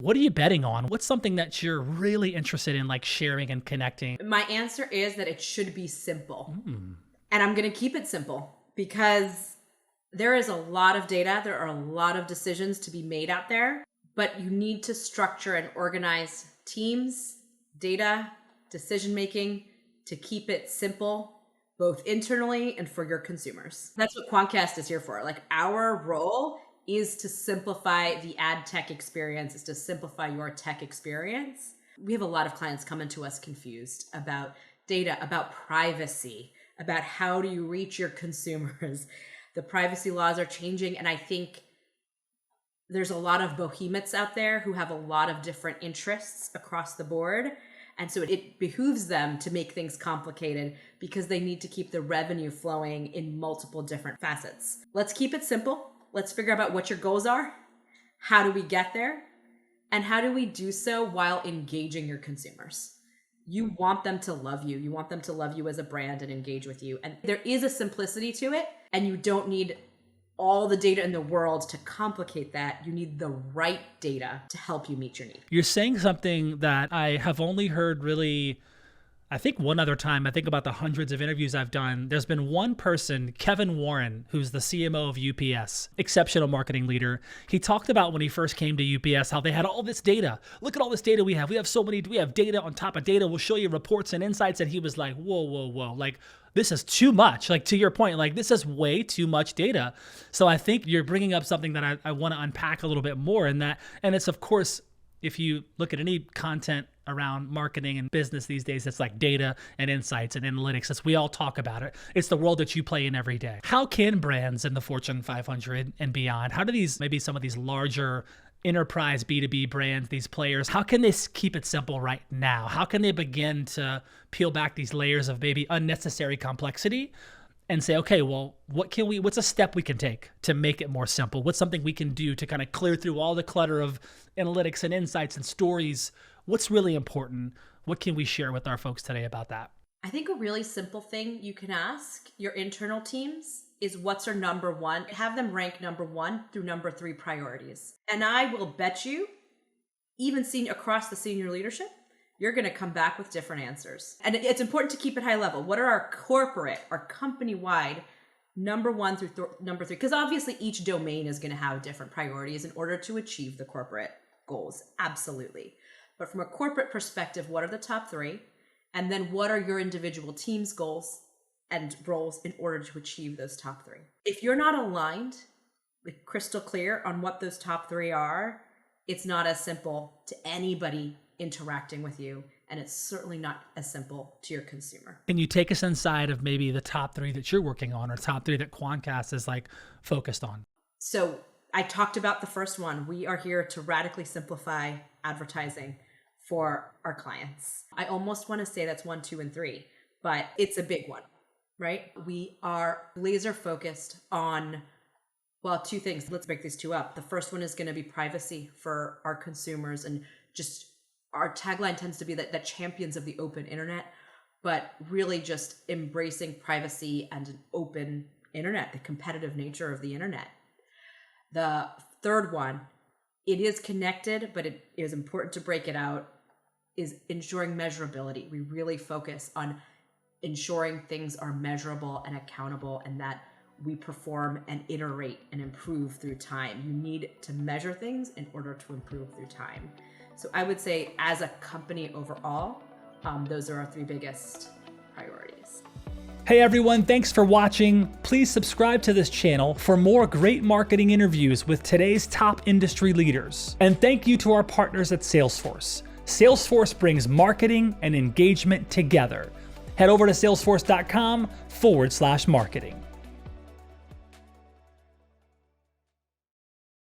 What are you betting on? What's something that you're really interested in, like sharing and connecting? My answer is that it should be simple. And I'm going to keep it simple because there is a lot of data. There are a lot of decisions to be made out there, but you need to structure and organize teams, data, decision-making to keep it simple, both internally and for your consumers. That's what Quantcast is here for. Like, our role is to simplify the ad tech experience, is to simplify your tech experience. We have a lot of clients coming to us confused about data, about privacy, about how do you reach your consumers. The privacy laws are changing, and I think there's a lot of behemoths out there who have a lot of different interests across the board. And so it behooves them to make things complicated because they need to keep the revenue flowing in multiple different facets. Let's keep it simple. Let's figure out what your goals are. How do we get there? And how do we do so while engaging your consumers? You want them to love you. You want them to love you as a brand and engage with you. And there is a simplicity to it, and you don't need all the data in the world to complicate that. You need the right data to help you meet your need. You're saying something that I have only heard really, I think one other time. I think about the hundreds of interviews I've done. There's been one person, Kevin Warren, who's the CMO of UPS, exceptional marketing leader. He talked about when he first came to UPS, how they had all this data. Look at all this data we have. We have data on top of data. We'll show you reports and insights. And he was like, whoa. Like, this is too much. Like, to your point, like, this is way too much data. So I think you're bringing up something that I want to unpack a little bit more in that. And it's, of course, if you look at any content around marketing and business these days, it's like data and insights and analytics. As we all talk about it, it's the world that you play in every day. How can brands in the Fortune 500 and beyond, how do these, maybe some of these larger enterprise B2B brands, these players, how can they keep it simple right now? How can they begin to peel back these layers of maybe unnecessary complexity and say, okay, well, what's a step we can take to make it more simple? What's something we can do to kind of clear through all the clutter of analytics and insights and stories? What's really important? What can we share with our folks today about that? I think a really simple thing you can ask your internal teams is, what's our number one? Have them rank number 1 through number 3 priorities. And I will bet you, even seen across the senior leadership, you're going to come back with different answers. And it's important to keep it high level. What are our corporate, our company-wide number 1 through number 3? Because obviously each domain is going to have different priorities in order to achieve the corporate goals. Absolutely. But from a corporate perspective, what are the top 3? And then what are your individual team's goals and roles in order to achieve those top 3? If you're not aligned, like crystal clear on what those top 3 are, it's not as simple to anybody interacting with you. And it's certainly not as simple to your consumer. Can you take us inside of maybe the top 3 that you're working on, or top 3 that Quantcast is like focused on? So I talked about the first one. We are here to radically simplify advertising for our clients. I almost want to say that's 1, 2, and 3, but it's a big one, right? We are laser focused on, well, 2 things. Let's break these 2 up. The first one is going to be privacy for our consumers, and just our tagline tends to be that champions of the open internet, but really just embracing privacy and an open internet, the competitive nature of the internet. The third one, it is connected, but it is important to break it out, is ensuring measurability. We really focus on ensuring things are measurable and accountable, and that we perform and iterate and improve through time. You need to measure things in order to improve through time. So I would say, as a company overall, those are our 3 biggest priorities. Hey everyone, thanks for watching. Please subscribe to this channel for more great marketing interviews with today's top industry leaders. And thank you to our partners at Salesforce. Salesforce brings marketing and engagement together. Head over to salesforce.com/marketing.